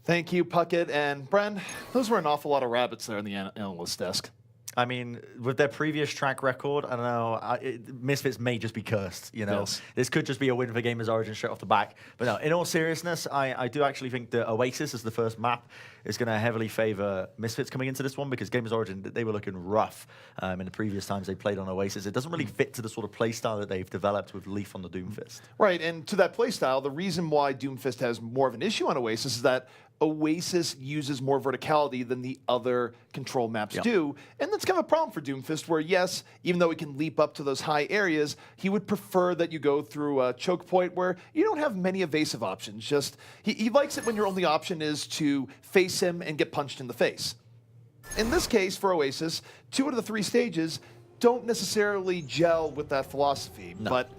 Thank you, Puckett and Bren. Those were an awful lot of rabbits there in the analyst desk. I mean, with their previous track record, I don't know, Misfits may just be cursed, you know. Yes. This could just be a win for GamersOrigin straight off the back. But no, in all seriousness, I do actually think the Oasis as the first map is going to heavily favor Misfits coming into this one because GamersOrigin, they were looking rough in the previous times they played on Oasis. It doesn't really fit to the sort of playstyle that they've developed with Leaf on the Doomfist. Right, and to that playstyle, the reason why Doomfist has more of an issue on Oasis is that Oasis uses more verticality than the other control maps do. And that's kind of a problem for Doomfist where, yes, even though he can leap up to those high areas, he would prefer that you go through a choke point where you don't have many evasive options. Just he likes it when your only option is to face him and get punched in the face. In this case, for Oasis, 2 out of the 3 stages don't necessarily gel with that philosophy. No. But,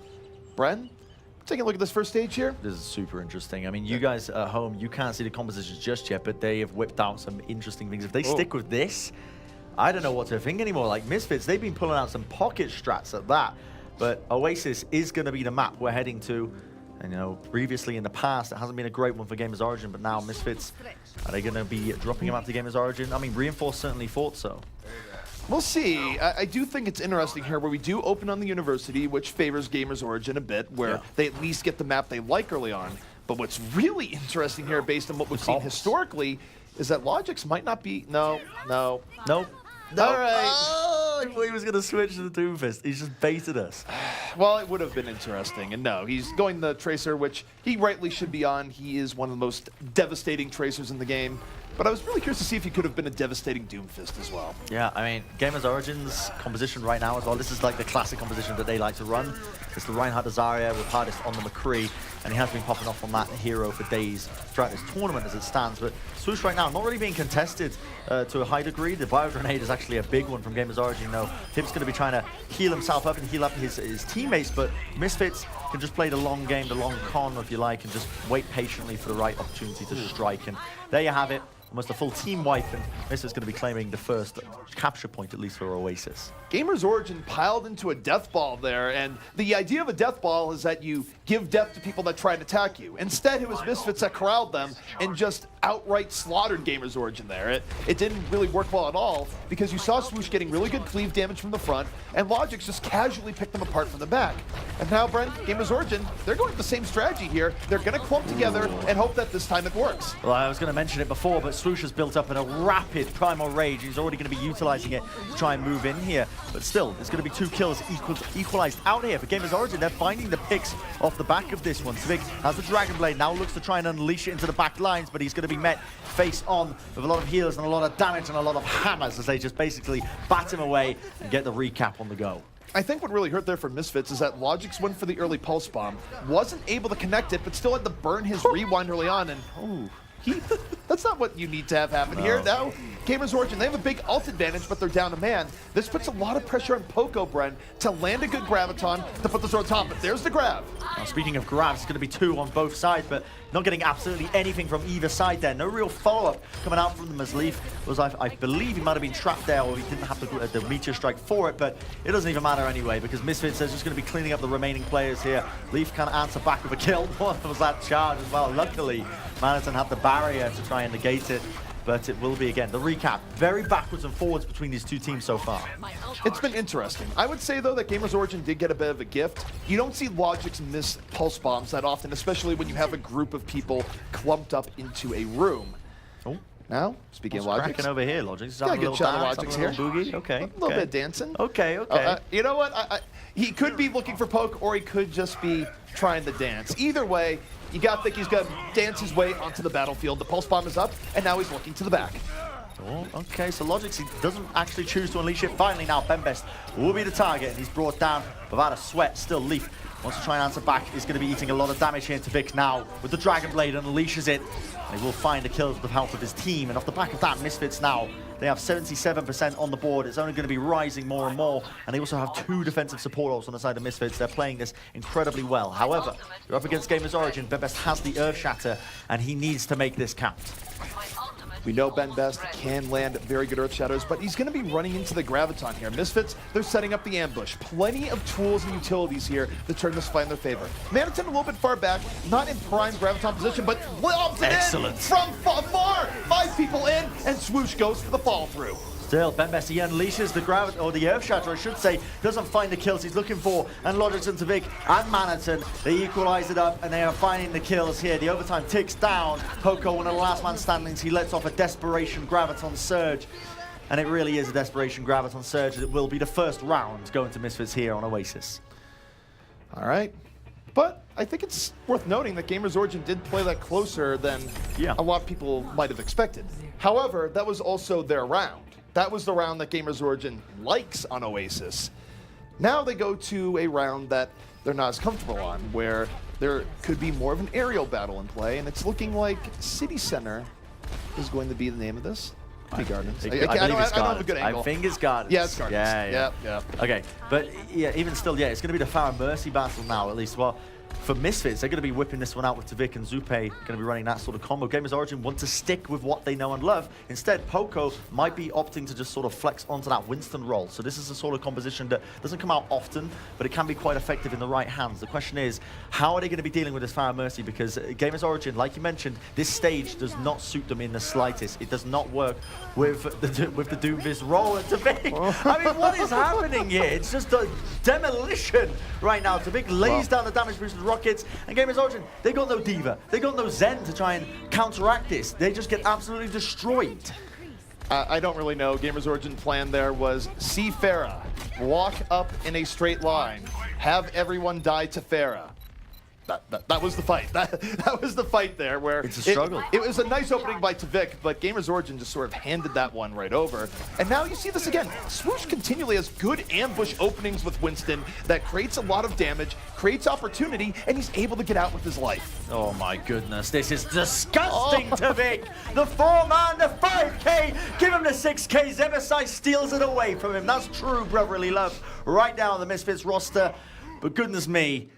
Bren, taking a look at this first stage here. This is super interesting. I mean, you guys at home, you can't see the compositions just yet, but they have whipped out some interesting things. If they stick with this, I don't know what to think anymore. Like Misfits, they've been pulling out some pocket strats at that, but Oasis is going to be the map we're heading to. And, you know, previously in the past, it hasn't been a great one for GamersOrigin, but now Misfits, are they going to be dropping him out to GamersOrigin? I mean, Reinforce certainly thought so. We'll see. I do think it's interesting here where we do open on the University, which favors GamersOrigin a bit, where they at least get the map they like early on. But what's really interesting here, based on what we've seen historically, is that Logix might not be... No. All right. Oh, I thought he was going to switch to the Doomfist. He's just baited us. Well, it would have been interesting. And no, he's going the Tracer, which he rightly should be on. He is one of the most devastating Tracers in the game. But I was really curious to see if he could have been a devastating Doomfist as well. Yeah, I mean, GamersOrigin's composition right now as well, this is like the classic composition that they like to run. It's the Reinhardt Azaria with hardest on the McCree, and he has been popping off on that hero for days throughout this tournament as it stands. But Swoosh right now, not really being contested to a high degree. The Bio Grenade is actually a big one from GamersOrigin. You know, Hip's going to be trying to heal himself up and heal up his teammates, but Misfits can just play the long game, the long con, if you like, and just wait patiently for the right opportunity to strike. And there you have it. Almost a full team wipe, and Misfits going to be claiming the first capture point, at least for Oasis. GamersOrigin piled into a death ball there, and the idea of a death ball is that you give death to people that try and attack you. Instead, it was Misfits that corralled them and just outright slaughtered GamersOrigin there. It didn't really work well at all, because you saw Swoosh getting really good cleave damage from the front, and Logix just casually picked them apart from the back. And now, Bren, GamersOrigin, they're going with the same strategy here. They're going to clump together and hope that this time it works. Well, I was going to mention it before, but Swoosh has built up in a rapid Primal Rage. He's already going to be utilizing it to try and move in here. But still, there's going to be 2 kills equalized out here for GamersOrigin. They're finding the picks off the back of this one. Civic has the Dragon Blade, now looks to try and unleash it into the back lines, but he's going to be met face on with a lot of heals and a lot of damage and a lot of hammers as they just basically bat him away and get the recap on the go. I think what really hurt there for Misfits is that Logix went for the early pulse bomb, wasn't able to connect it, but still had to burn his rewind early on, and that's not what you need to have happen here. Now, GamersOrigin, they have a big ult advantage, but they're down a man. This puts a lot of pressure on Poco, Bren, to land a good graviton to put this on top, but there's the grab. Now, speaking of grabs, it's going to be 2 on both sides, but not getting absolutely anything from either side there. No real follow-up coming out from them as Leaf was, I believe he might have been trapped there, or he didn't have the meteor strike for it, but it doesn't even matter anyway, because Misfits is just going to be cleaning up the remaining players here. Leaf can't answer back with a kill. One was that charge as well. Luckily, Manhattan had the barrier to try and negate it, but it will be, again, the recap. Very backwards and forwards between these 2 teams so far. It's been interesting. I would say, though, that GamersOrigin did get a bit of a gift. You don't see Logix miss pulse bombs that often, especially when you have a group of people clumped up into a room. Oh. Now, speaking of Logix. Cracking over here, Logix. Yeah, good shot of Logix here. Boogie. Okay. A little bit of dancing. Okay. You know what? He could be looking for poke, or he could just be trying to dance. Either way, you got to think he's going to dance his way onto the battlefield. The pulse bomb is up, and now he's looking to the back. Oh, okay, so Logix, he doesn't actually choose to unleash it. Finally now, Bembest will be the target, and he's brought down without a sweat. Still, Leaf wants to try and answer back. He's going to be eating a lot of damage here into Vic now with the Dragon Blade, unleashes it. And he will find the kills with the help of his team, and off the back of that, Misfits now, they have 77% on the board. It's only going to be rising more and more, and they also have 2 defensive support roles on the side of Misfits. They're playing this incredibly well. However, you're up against GamersOrigin. Bembest has the Earth Shatter, and he needs to make this count. We know Ben Best can land very good Earth Shadows, but he's going to be running into the Graviton here. Misfits, they're setting up the ambush. Plenty of tools and utilities here to turn this fight in their favor. Manatin a little bit far back, not in prime Graviton position, but lobs it in from far. 5 people in, and Swoosh goes for the fall through. Still, Ben Best, he unleashes the Gravit, or the Earth Shatter, I should say, doesn't find the kills he's looking for, and Logics and Tavik and Manatin, they equalize it up, and they are finding the kills here. The overtime ticks down. Poco, one of the last man standings, he lets off a desperation Graviton Surge, and it really is a desperation Graviton Surge. It will be the first round going to Misfits here on Oasis. All right. But I think it's worth noting that GamersOrigin did play that closer than a lot of people might have expected. However, that was also their round. That was the round that GamersOrigin likes on Oasis. Now they go to a round that they're not as comfortable on, where there could be more of an aerial battle in play, and it's looking like City Center is going to be the name of this. Gardens. I don't have a good angle. I think it's Gardens. Yeah, it's Gardens. Yeah. Okay, but yeah, even still, it's going to be the Farah Mercy battle now, at least. Well, for Misfits, they're going to be whipping this one out with Tavik and Zupe, going to be running that sort of combo. GamersOrigin want to stick with what they know and love. Instead, Poco might be opting to just sort of flex onto that Winston role. So this is a sort of composition that doesn't come out often, but it can be quite effective in the right hands. The question is, how are they going to be dealing with this Farah Mercy? Because GamersOrigin, like you mentioned, this stage does not suit them in the slightest. It does not work with the Doomfist role at Tavik. I mean, what is happening here? It's just a demolition right now. Tavik lays down the damage boost with Rockets, and GamersOrigin, they got no Diva. They got no Zen to try and counteract this. They just get absolutely destroyed. I don't really know. GamersOrigin plan there was see Farah, walk up in a straight line, have everyone die to Farah. That was the fight. That was the fight there where it's a struggle. It was a nice opening by Tavik, but GamersOrigin just sort of handed that one right over. And now you see this again. Swoosh continually has good ambush openings with Winston that creates a lot of damage, creates opportunity, and he's able to get out with his life. Oh my goodness, this is disgusting, Tavik. The 4-man, the 5K, give him the 6K. Zebasai steals it away from him. That's true brotherly love right down the Misfits roster. But goodness me,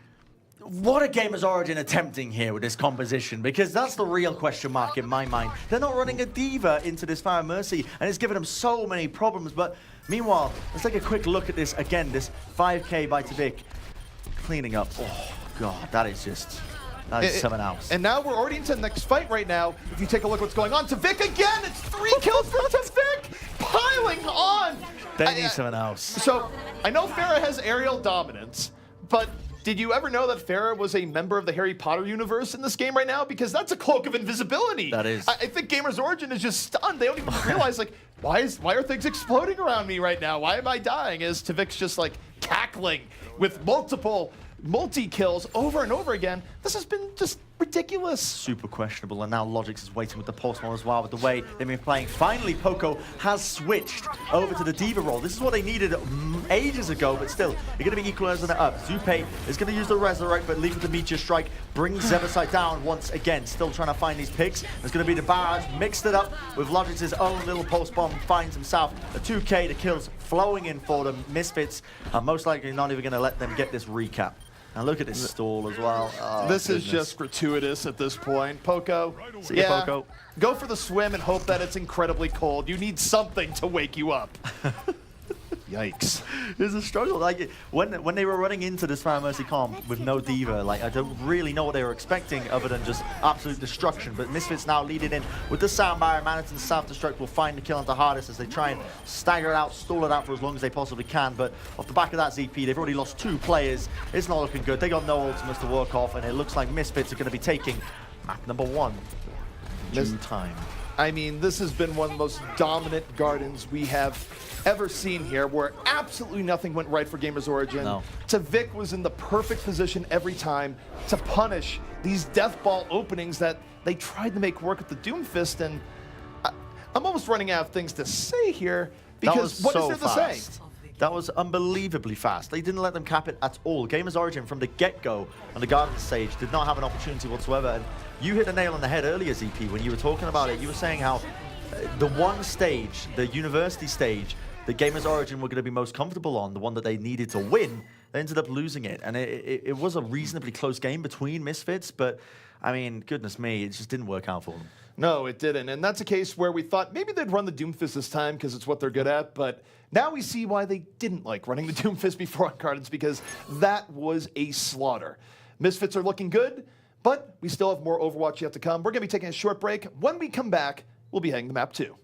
what are GamersOrigin attempting here with this composition? Because that's the real question mark in my mind. They're not running a Diva into this Farah Mercy, and it's given them so many problems. But meanwhile, let's take a quick look at this again, this 5K by Tavik. Cleaning up. Oh, God, that is something else. And now we're already into the next fight right now. If you take a look at what's going on, Tavik again, it's 3 kills for Tavik, piling on. They need something else. So, I know Farah has aerial dominance, but did you ever know that Farah was a member of the Harry Potter universe in this game right now? Because that's a cloak of invisibility. That is. I think GamersOrigin is just stunned. They don't even realize, like, why are things exploding around me right now? Why am I dying? As Tavik's just, like, cackling with multi-kills over and over again. This has been just ridiculous. Super questionable, and now Logix is waiting with the Pulse as well, with the way they've been playing. Finally, Poco has switched over to the Diva role. This is what they needed ages ago, but still, they're going to be equalizing it up. Zupe is going to use the Resurrect, but leave with the Meteor Strike, brings Zebasai down once again. Still trying to find these picks. There's going to be the barrage, mixed it up with Logix's own little Pulse Bomb, finds himself a 2K, the kills flowing in for them. Misfits are most likely not even going to let them get this recap. And look at this stall as well. Oh, this is just gratuitous at this point. Poco, see you, Poco. Go for the swim and hope that it's incredibly cold. You need something to wake you up. Yikes. It's a struggle. Like, when they were running into this Farah Mercy comp with no Diva, like, I don't really know what they were expecting other than just absolute destruction. But Misfits now leading in with the Sound Barrier. Manatin's Self-Destruct will find the kill onto Hardest as they try and stagger it out, stall it out for as long as they possibly can. But off the back of that ZP, they've already lost 2 players. It's not looking good. They got no ultimates to work off, and it looks like Misfits are going to be taking map number 1. Due time. I mean, this has been one of the most dominant Gardens we have ever seen here, where absolutely nothing went right for GamersOrigin. No. Tavik was in the perfect position every time to punish these death ball openings that they tried to make work with the Doomfist, and I'm almost running out of things to say here, because what is there to say? That was unbelievably fast. They didn't let them cap it at all. GamersOrigin from the get-go on the Garden stage did not have an opportunity whatsoever. And you hit the nail on the head earlier, ZP, when you were talking about it. You were saying how the one stage, the university stage, the GamersOrigin were going to be most comfortable on, the one that they needed to win, they ended up losing it. And it was a reasonably close game between Misfits, but I mean, goodness me, it just didn't work out for them. No, it didn't. And that's a case where we thought maybe they'd run the Doomfist this time because it's what they're good at. But now we see why they didn't like running the Doomfist before on Cardinals, because that was a slaughter. Misfits are looking good, but we still have more Overwatch yet to come. We're going to be taking a short break. When we come back, we'll be heading the map too.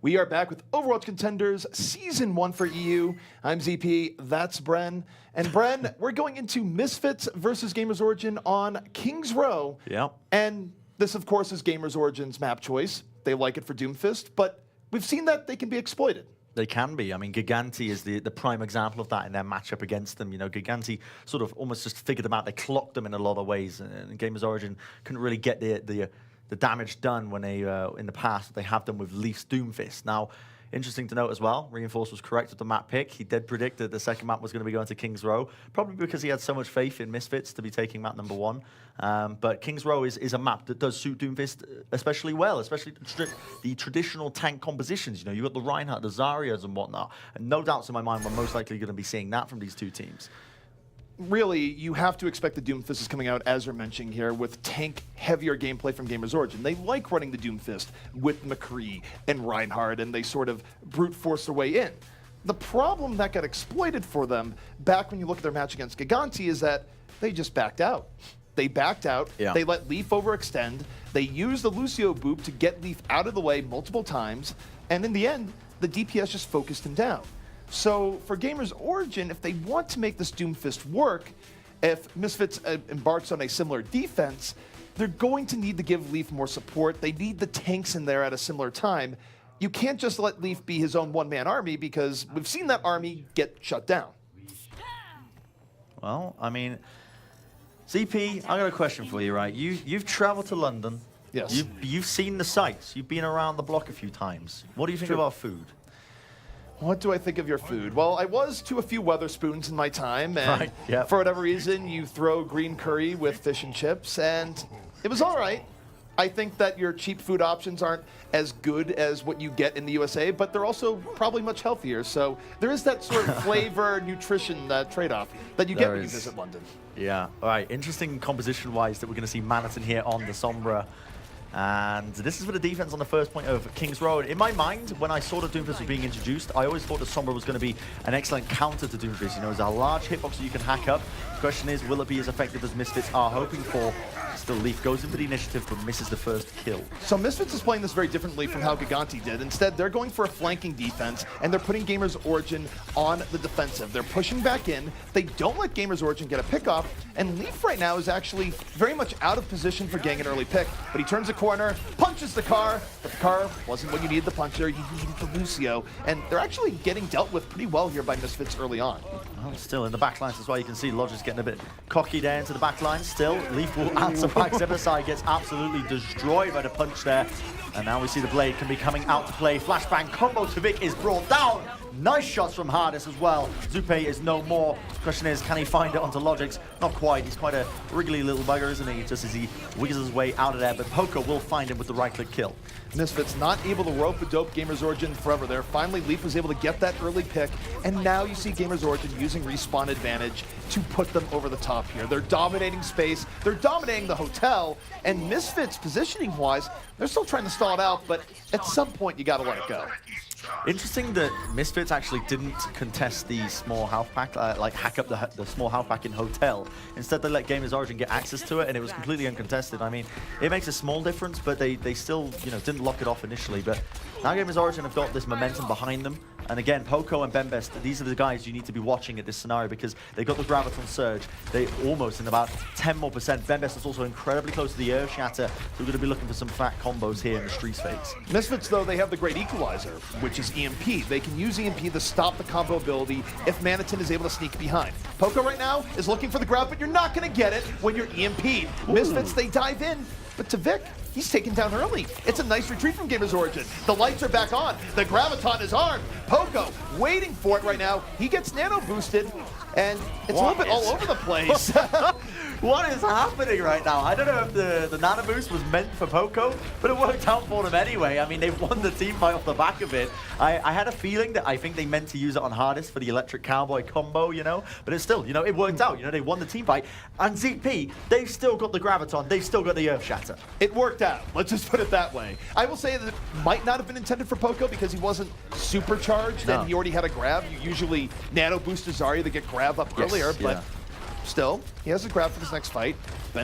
We are back with Overwatch Contenders Season 1 for EU. I'm ZP, that's Bren. And Bren, we're going into Misfits versus GamersOrigin on King's Row. Yeah. And this, of course, is GamersOrigin's map choice. They like it for Doomfist, but we've seen that they can be exploited. They can be. I mean, Giganti is the prime example of that in their matchup against them. You know, Giganti sort of almost just figured them out. They clocked them in a lot of ways, and GamersOrigin couldn't really get the the damage done when they, in the past, they have done with Leaf's Doomfist. Now, interesting to note as well, Reinforce was correct with the map pick. He did predict that the second map was going to be going to King's Row, probably because he had so much faith in Misfits to be taking map number 1. But King's Row is a map that does suit Doomfist especially well, especially the traditional tank compositions. You know, you've got the Reinhardt, the Zaryas and whatnot. And no doubts in my mind we're most likely going to be seeing that from these two teams. Really, you have to expect the Doomfist is coming out, as we're mentioning here, with tank-heavier gameplay from GamersOrigin. They like running the Doomfist with McCree and Reinhardt, and they sort of brute force their way in. The problem that got exploited for them back when you look at their match against Gigante is that they just backed out. They backed out, they let Leaf overextend, they used the Lucio boop to get Leaf out of the way multiple times, and in the end, the DPS just focused him down. So for GamersOrigin, if they want to make this Doomfist work, if Misfits embarks on a similar defense, they're going to need to give Leaf more support. They need the tanks in there at a similar time. You can't just let Leaf be his own one-man army because we've seen that army get shut down. Well, I mean, CP, I got a question for you, right? You've traveled to London. Yes. You've seen the sights. You've been around the block a few times. What do you think about food? What do I think of your food? Well, I was to a few Weatherspoons in my time, and for whatever reason, you throw green curry with fish and chips, and it was all right. I think that your cheap food options aren't as good as what you get in the USA, but they're also probably much healthier. So there is that sort of flavor, nutrition trade-off that you get when you visit London. Yeah. All right. Interesting composition-wise that we're going to see Manhattan here on the Sombra. And this is for the defense on the first point of King's Row. In my mind, when I saw that Doomfist was being introduced, I always thought the Sombra was going to be an excellent counter to Doomfist. You know, it's a large hitbox that you can hack up. The question is, will it be as effective as Misfits are hoping for? Still, Leaf goes in for the initiative, but misses the first kill. So Misfits is playing this very differently from how Gigante did. Instead, they're going for a flanking defense, and they're putting GamersOrigin on the defensive. They're pushing back in. They don't let GamersOrigin get a pickoff, and Leaf right now is actually very much out of position for getting an early pick, but he turns a corner, punches the car, but the car wasn't what you needed the punch there. You needed the Lucio, and they're actually getting dealt with pretty well here by Misfits early on. Well, still in the backlines as well. You can see Logic's getting a bit cocky there into the backlines. Still, Leaf will answer back. Zebasai gets absolutely destroyed by the punch there. And now we see the blade can be coming out to play. Flashbang combo to Vic is brought down. Nice shots from Hardest as well. Zupe is no more. Question is, can he find it onto Logix? Not quite. He's quite a wriggly little bugger, isn't he? Just as he wiggles his way out of there. But Poco will find him with the right-click kill. Misfits not able to rope a dope GamersOrigin forever there. Finally, Leaf was able to get that early pick, and now you see GamersOrigin using respawn advantage to put them over the top here. They're dominating space, they're dominating the hotel, and Misfits, positioning-wise, they're still trying to stall it out, but at some point, you gotta let it go. Interesting that Misfits actually didn't contest the small half pack, like hack up the small half pack in Hotel. Instead, they let GamersOrigin get access to it, and it was completely uncontested. I mean, it makes a small difference, but they still, you know, didn't lock it off initially. But now GamersOrigin have got this momentum behind them. And again, Poco and Bembest, these are the guys you need to be watching at this scenario because they got the Graviton Surge. They almost in about 10% more. Bembest is also incredibly close to the Earth Shatter, so we're going to be looking for some fat combos here in the Streets phase. Misfits, though, they have the great equalizer, which is EMP. They can use EMP to stop the combo ability if Manhattan is able to sneak behind. Poco right now is looking for the grab, but you're not going to get it when you're EMP'd. Misfits, they dive in, but to Vic, he's taken down early. It's a nice retreat from GamersOrigin. The lights are back on. The Graviton is armed. Poco waiting for it right now. He gets nano boosted, and it's a little bit all over the place. What is happening right now? I don't know if the nano boost was meant for Poco, but it worked out for them anyway. I mean, they've won the team fight off the back of it. I had a feeling that I think they meant to use it on Hardest for the Electric Cowboy combo, you know, but it's still, you know, it worked out. You know, they won the team fight. And ZP, they've still got the Graviton. They've still got the Earth Shatter. It worked out. Let's just put it that way. I will say that it might not have been intended for Poco because he wasn't supercharged and he already had a grab. You usually nano boost Zarya to get grab up earlier, but still, he has a grab for this next fight.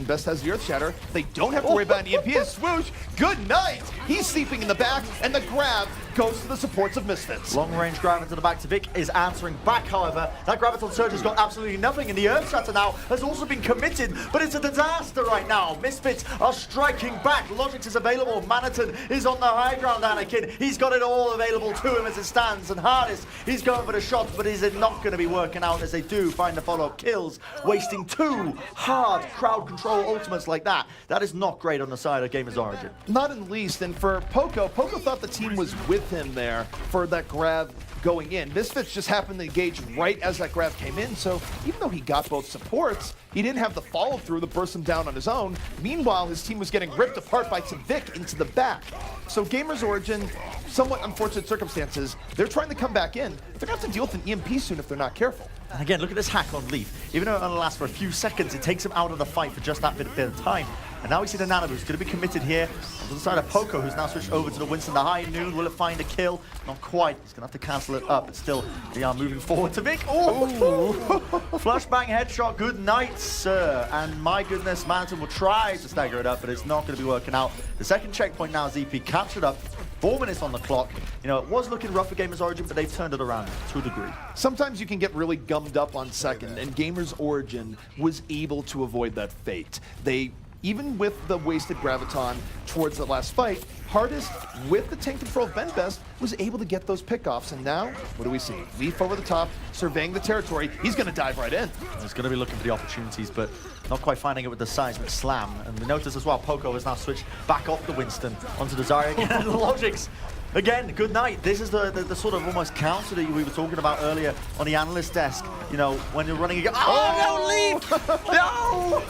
Best has the Earth Shatter. They don't have to worry about an EMP and swoosh. Good night! He's sleeping in the back, and the grab goes to the supports of Misfits. Long-range grab into the back to Vic is answering back, however. That Graviton Surge has got absolutely nothing, and the Earth Shatter now has also been committed, but it's a disaster right now. Misfits are striking back. Logix is available. Manhattan is on the high ground, Anakin. He's got it all available to him as it stands, and Hardest, he's going for the shots, but is it not going to be working out as they do find the follow-up kills? wasting 2 hard crowd control ultimates like that. That is not great on the side of GamersOrigin. Not in least, and for Poco thought the team was with him there for that grab going in. Misfits just happened to engage right as that grab came in, so even though he got both supports, he didn't have the follow-through to burst him down on his own. Meanwhile, his team was getting ripped apart by Tvik into the back. So GamersOrigin, somewhat unfortunate circumstances, they're trying to come back in. They're going to have to deal with an EMP soon if they're not careful. And again, look at this hack on Leaf. Even though it only lasts for a few seconds, it takes him out of the fight for just that bit of time. And now we see the Nana boost going to be committed here onto the side of Poco, who's now switched over to the Winston. The high noon, will it find a kill? Not quite. He's going to have to cancel it up, but still, they are moving forward to Vic. Oh! Flashbang headshot, good night, sir. And my goodness, Manton will try to stagger it up, but it's not going to be working out. The second checkpoint now, ZP captured up. 4 minutes on the clock. You know, it was looking rough for GamersOrigin, but they've turned it around to a degree. Sometimes you can get really gummed up on second, and GamersOrigin was able to avoid that fate. They, even with the wasted Graviton towards the last fight, Hardest, with the tank control of Mendez, was able to get those pickoffs. And now, what do we see? Leaf over the top, surveying the territory. He's going to dive right in. He's going to be looking for the opportunities, but not quite finding it with the seismic slam. And we notice as well, Poco has now switched back off the Winston onto the Zarya again. And the Logics, again, good night. This is the sort of almost counter that we were talking about earlier on the analyst desk. You know, when you're running again. Oh, no, Leaf! No!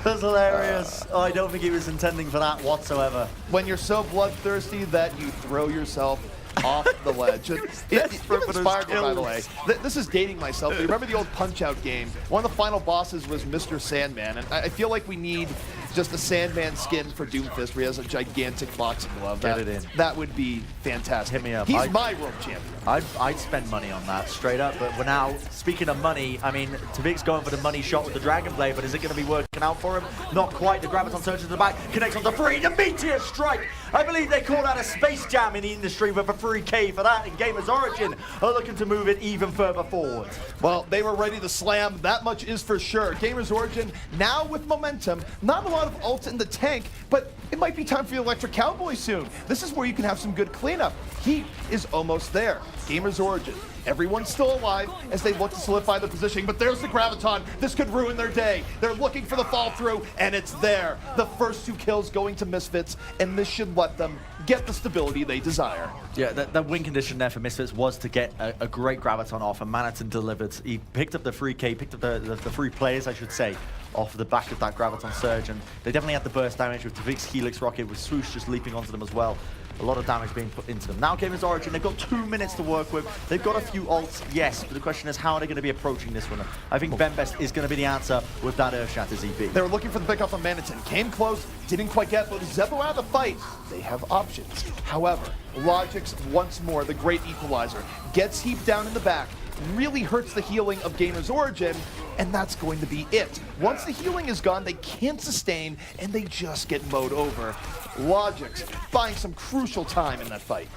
That's hilarious. Oh, I don't think he was intending for that whatsoever. When you're so bloodthirsty that you throw yourself off the ledge. It inspired me, by the way. This is dating myself. You remember the old Punch-Out game? One of the final bosses was Mr. Sandman, and I feel like we need just a Sandman skin for Doomfist where he has a gigantic boxing glove. Get it in. That would be fantastic. Hit me up. He's my world champion. I'd spend money on that, straight up. But we're now, speaking of money, I mean, Tvik's going for the money shot with the Dragon Blade, but is it going to be working out for him? Not quite. The Graviton surges to the back, connects on the free, the Meteor Strike. I believe they call that a Space Jam in the industry with a 3K for that, and GamersOrigin are looking to move it even further forward. Well, they were ready to slam, that much is for sure. GamersOrigin now with momentum, not a lot of ult in the tank, but it might be time for the Electric Cowboy soon. This is where you can have some good cleanup. Heat is almost there. GamersOrigin, everyone's still alive as they look to solidify the position, but there's the Graviton. This could ruin their day. They're looking for the fall through, and it's there. The first 2 kills going to Misfits, and this should let them get the stability they desire. Yeah, the win condition there for Misfits was to get a great Graviton off, and Manhattan delivered. He picked up the free K, picked up the free players, I should say, off the back of that Graviton surge, and they definitely had the burst damage with Tvik's Helix Rocket, with Swoosh just leaping onto them as well. A lot of damage being put into them. Now GamersOrigin, they've got 2 minutes to work with. They've got a few ults, yes, but the question is how are they going to be approaching this one? I think Bembest is going to be the answer with that Earthshatter ZP. They were looking for the pickoff on Manhattan. Came close, didn't quite get, but with Zeppo out of the fight, they have options. However, Logix, once more, the great equalizer, gets heaped down in the back, really hurts the healing of GamersOrigin, and that's going to be it. Once the healing is gone, they can't sustain, and they just get mowed over. Logix buying some crucial time in that fight.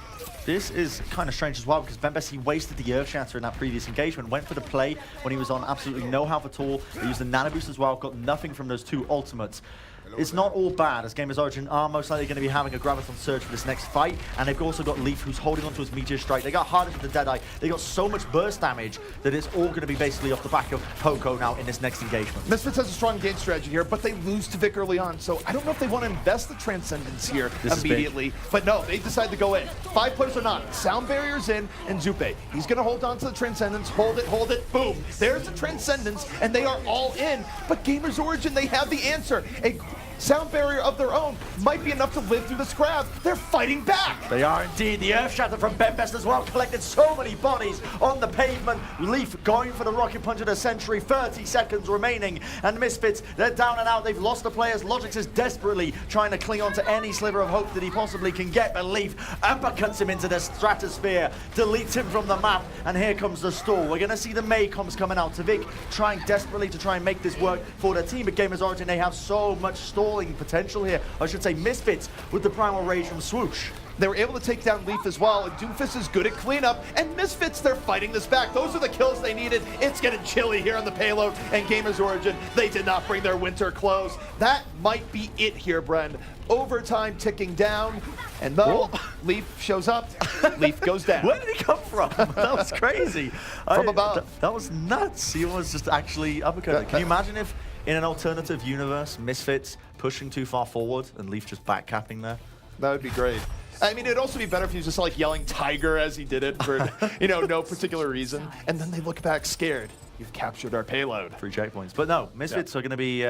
This is kind of strange as well, because Bembest, he wasted the Earthshatter in that previous engagement, went for the play when he was on absolutely no health at all. They used the Nano Boost as well, got nothing from those 2 ultimates. It's not all bad, as GamersOrigin are most likely going to be having a Graviton surge for this next fight, and they've also got Leaf, who's holding onto his Meteor Strike. They got Hardest with the Deadeye. They got so much burst damage that it's all going to be basically off the back of Poco now in this next engagement. Misfits has a strong game strategy here, but they lose to Vic early on, so I don't know if they want to invest the Transcendence here immediately. But no, they decide to go in. 5 players or not. Sound Barrier's in, and Zupe, he's going to hold on to the Transcendence, hold it, boom. There's the Transcendence, and they are all in. But GamersOrigin, they have the answer. A Sound Barrier of their own might be enough to live through this grab. They're fighting back. They are indeed. The Earthshatter from Bembest as well collected so many bodies on the pavement. Leaf going for the Rocket Punch of the Century. 30 seconds remaining. And Misfits, they're down and out. They've lost the players. Logix is desperately trying to cling on to any sliver of hope that he possibly can get. But Leaf uppercuts him into the stratosphere, deletes him from the map, and here comes the stall. We're going to see the Maycoms coming out. Tvik trying desperately to try and make this work for their team. But GamersOrigin, they have so much stall stalling potential here. I should say Misfits with the Primal Rage from Swoosh. They were able to take down Leaf as well, and Doomfist is good at cleanup, and Misfits, they're fighting this back. Those are the kills they needed. It's getting chilly here on the payload, and GamersOrigin, they did not bring their winter clothes. That might be it here, Bren. Overtime ticking down, and though Leaf shows up, Leaf goes down. Where did he come from? That was crazy. From above. That was nuts. He was just actually uppercutting. Can you imagine if in an alternative universe, Misfits pushing too far forward and Leaf just backcapping there? That would be great. I mean, it'd also be better if he was just like yelling "Tiger" as he did it for, no particular reason. And then they look back scared. You've captured our payload. 3 checkpoints. But no, Misfits are going to be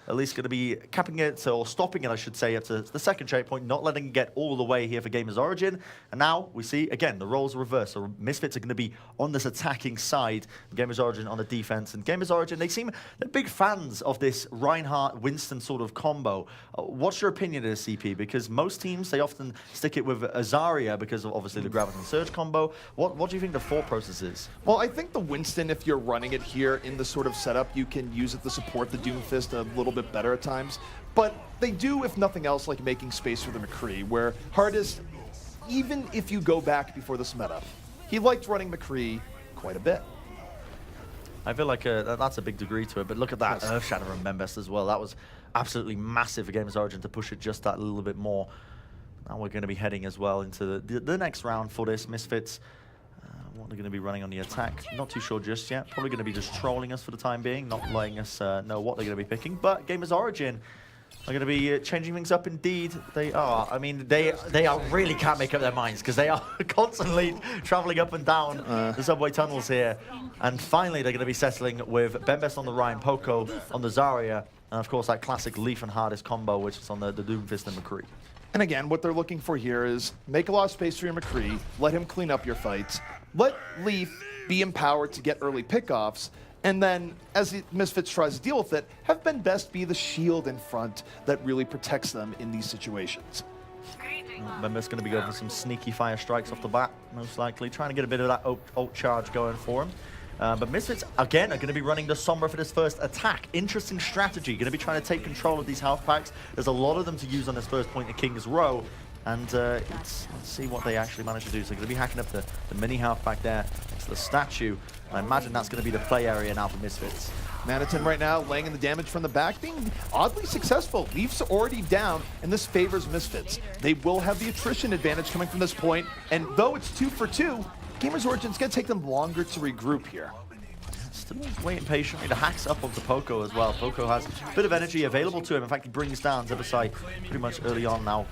at least going to be capping it, or stopping it, I should say, up to the second checkpoint, not letting it get all the way here for GamersOrigin. And now we see, again, the roles are reversed. So Misfits are going to be on this attacking side, GamersOrigin on the defense. And GamersOrigin, they're big fans of this Reinhardt-Winston sort of combo. What's your opinion of this, CP? Because most teams, they often stick it with Azaria because of obviously the Graviton Surge combo. What do you think the thought process is? Well, I think the Winston, if you're running it here in the sort of setup, you can use it to support the Doomfist a little bit better at times. But they do, if nothing else, like making space for the McCree, where Hardest, even if you go back before this meta, he liked running McCree quite a bit. I feel like that's a big degree to it, but look at that Earthshatter and Mendez as well. That was absolutely massive for GamersOrigin to push it just that little bit more. Now we're going to be heading as well into the next round for this. Misfits, what they're going to be running on the attack, not too sure just yet. Probably going to be just trolling us for the time being, not letting us know what they're going to be picking. But GamersOrigin are going to be changing things up indeed. They are. I mean, they really can't make up their minds because they are constantly traveling up and down the subway tunnels here. And finally, they're going to be settling with Bembest on the Ryan, Poco on the Zarya, and of course that classic Leaf and Hardest combo, which is on the Doomfist and McCree. And again, what they're looking for here is make a lot of space for your McCree, let him clean up your fights, let Leaf be empowered to get early pickoffs, and then, as the Misfits tries to deal with it, have Best be the shield in front that really protects them in these situations. Bembest going to be going for some sneaky fire strikes off the bat, most likely, trying to get a bit of that ult charge going for him. But Misfits, again, are going to be running the Sombra for this first attack. Interesting strategy. Going to be trying to take control of these health packs. There's a lot of them to use on this first point in King's Row. And let's see what they actually manage to do. So they're going to be hacking up the mini health pack there to the statue. And I imagine that's going to be the play area now for Misfits. Maniton right now laying in the damage from the back, being oddly successful. Leaf's already down, and this favors Misfits. They will have the attrition advantage coming from this point, and though it's 2 for 2, GamersOrigin's going to take them longer to regroup here. Still waiting patiently. The hack's up onto Poco as well. Poco has a bit of energy available to him. In fact, he brings down Zebasai pretty much early on now.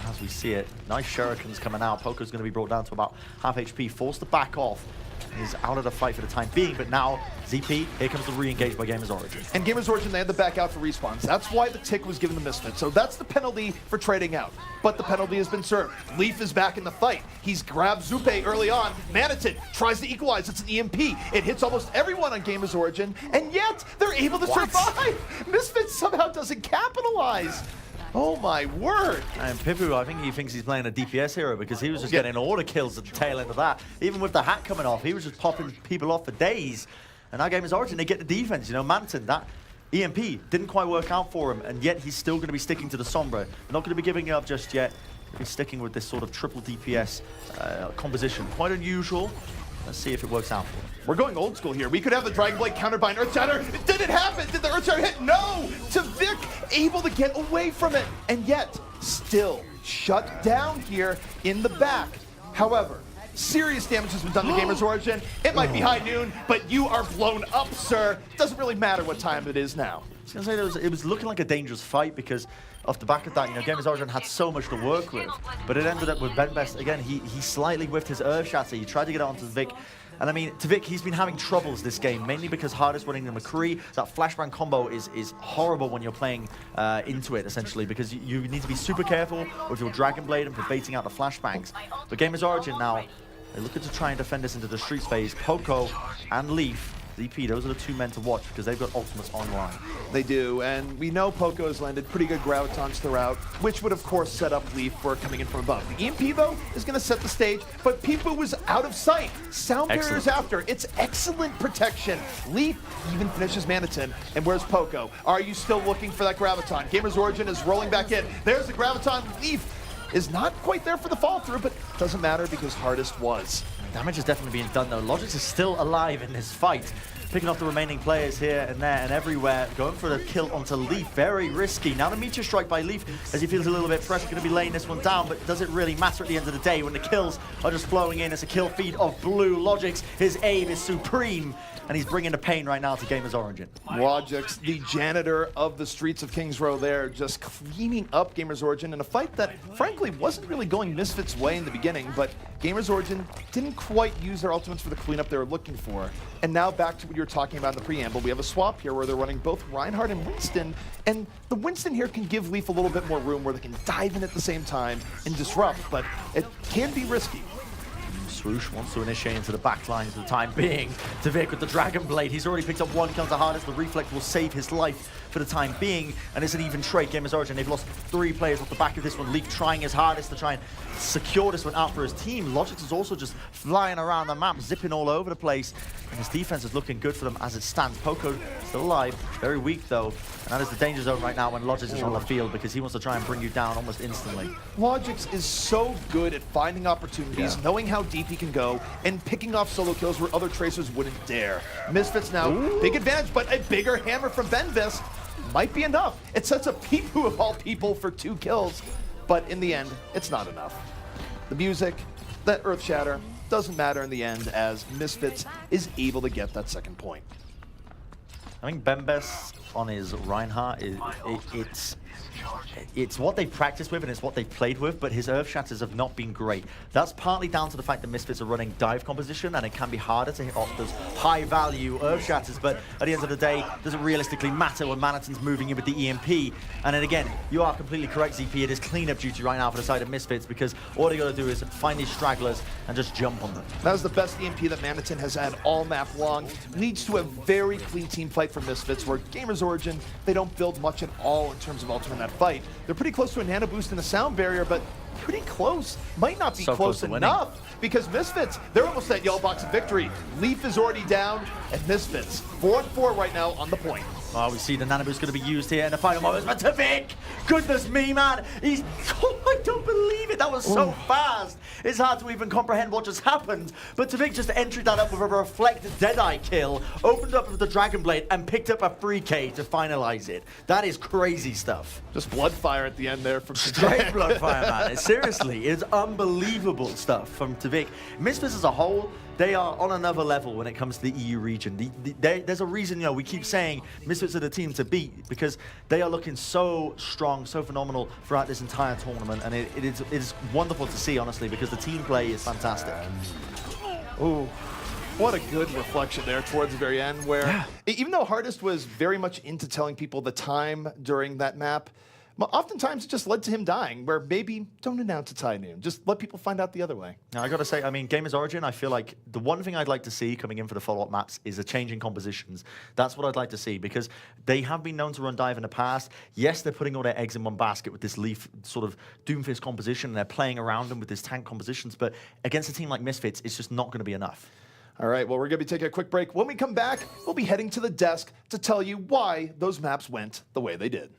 As we see it, nice shurikens coming out. Poco's going to be brought down to about half HP, forced to back off. He's out of the fight for the time being, but now ZP, here comes the re-engage by GamersOrigin. And GamersOrigin, they had to back out for respawns. That's why the tick was given the Misfits. So that's the penalty for trading out. But the penalty has been served. Leaf is back in the fight. He's grabbed Zupe early on. Maniton tries to equalize. It's an EMP. It hits almost everyone on GamersOrigin, and yet they're able to survive. Misfits somehow doesn't capitalize. Oh my word. And Pipu, I think he thinks he's playing a DPS hero because he was just getting order kills at the tail end of that. Even with the hat coming off, he was just popping people off for days. And now GamersOrigin, they get the defense. You know, Manton, that EMP didn't quite work out for him, and yet he's still going to be sticking to the Sombra. Not going to be giving it up just yet. He's sticking with this sort of triple DPS composition. Quite unusual. Let's see if it works out for him. We're going old school here. We could have the Dragon Blade countered by an Earthshatter. Did it happen? Did the Earthshatter hit? No! Tvik able to get away from it, and yet still shut down here in the back. However, serious damage has been done to GamersOrigin. It might be high noon, but you are blown up, sir. It doesn't really matter what time it is now. I was going to say, it was looking like a dangerous fight because off the back of that, you know, GamersOrigin had so much to work with, but it ended up with Best. Again, he slightly whiffed his Earthshatter. He tried to get it onto Tvik. And I mean, Tvik, he's been having troubles this game, mainly because Hardest running the McCree. That flashbang combo is horrible when you're playing into it, essentially, because you need to be super careful with your Dragon Blade and for baiting out the flashbangs. But GamersOrigin now, they're looking to try and defend this into the streets phase. Poco and Leaf ZP, those are the two men to watch because they've got ultimates online. They do, and we know Poco has landed pretty good gravitons throughout, which would of course set up Leaf for coming in from above. The EMP though is going to set the stage, but Pipu was out of sight. Sound barriers after. It's excellent protection. Leaf even finishes Manitin, and where's Poco? Are you still looking for that graviton? GamersOrigin is rolling back in. There's the graviton. Leaf is not quite there for the fall through, but doesn't matter because Hardest was. Damage is definitely being done though. Logix is still alive in this fight. Picking off the remaining players here and there and everywhere. Going for the kill onto Leaf. Very risky. Now the Meteor Strike by Leaf as he feels a little bit pressure. Going to be laying this one down, but does it really matter at the end of the day when the kills are just flowing in? It's a kill feed of Blue. Logix, his aim is supreme. And he's bringing the pain right now to GamersOrigin. Logix, the janitor of the streets of Kings Row there, just cleaning up GamersOrigin in a fight that, frankly, wasn't really going Misfits' way in the beginning, but GamersOrigin didn't quite use their ultimates for the cleanup they were looking for. And now back to what you were talking about in the preamble, we have a swap here where they're running both Reinhardt and Winston, and the Winston here can give Leaf a little bit more room where they can dive in at the same time and disrupt, but it can be risky. Swoosh wants to initiate into the back line for the time being. Tvik with the Dragon Blade. He's already picked up one counter Hardest. The Reflect will save his life for the time being. And it's an even trade. GamersOrigin, they've lost 3 players off the back of this one. Leaf trying his hardest to try and secure this one out for his team. Logix is also just flying around the map, zipping all over the place. And his defense is looking good for them as it stands. Poco still alive, very weak though. And that is the danger zone right now when Logix is on the field because he wants to try and bring you down almost instantly. Logix is so good at finding opportunities, knowing how deep he can go, and picking off solo kills where other tracers wouldn't dare. Misfits now, big advantage, but a bigger hammer from Mendez might be enough. It sets up Pipu of all people for 2 kills, but in the end, it's not enough. The music, that Earth Shatter, doesn't matter in the end as Misfits is able to get that second point. I think Bembes on his Reinhardt, it's what they've practiced with and it's what they've played with, but his Earth Shatters have not been great. That's partly down to the fact that Misfits are running dive composition and it can be harder to hit off those high value Earth Shatters, but at the end of the day, does it realistically matter when Manitin's moving in with the EMP? And then again, you are completely correct, ZP, it is cleanup duty right now for the side of Misfits because all they gotta do is find these stragglers and just jump on them. That was the best EMP that Manitin has had all map long. Leads to a very clean team fight for Misfits where GamersOrigin, they don't build much at all in terms of ultimate in that fight. They're pretty close to a nano boost and a sound barrier, but pretty close. Might not be so close enough because Misfits, they're almost at yellow box of victory. Leaf is already down, and Misfits 4-4 right now on the point. Oh, we see the nano boost going to be used here in the final moments, but Tvik, goodness me, man, he's, oh, I don't believe it, that was so fast. It's hard to even comprehend what just happened, but Tvik just entered that up with a reflect Deadeye kill, opened up with the Dragon Blade, and picked up a 3K to finalize it. That is crazy stuff. Just bloodfire at the end there from Straight bloodfire, man. Seriously, it's unbelievable stuff from Tvik. Misfits as a whole, they are on another level when it comes to the EU region. There's a reason, you know, we keep saying Misfits are the team to beat because they are looking so strong, so phenomenal throughout this entire tournament, and it is wonderful to see, honestly, because the team play is fantastic. Ooh. What a good reflection there towards the very end where, even though Hardest was very much into telling people the time during that map, oftentimes it just led to him dying, where maybe don't announce it's high noon. Just let people find out the other way. Now, I got to say, I mean, GamersOrigin, I feel like the one thing I'd like to see coming in for the follow-up maps is a change in compositions. That's what I'd like to see, because they have been known to run dive in the past. Yes, they're putting all their eggs in one basket with this Leaf sort of Doomfist composition, and they're playing around them with this tank compositions, but against a team like Misfits, it's just not going to be enough. All right, well, we're going to be taking a quick break. When we come back, we'll be heading to the desk to tell you why those maps went the way they did.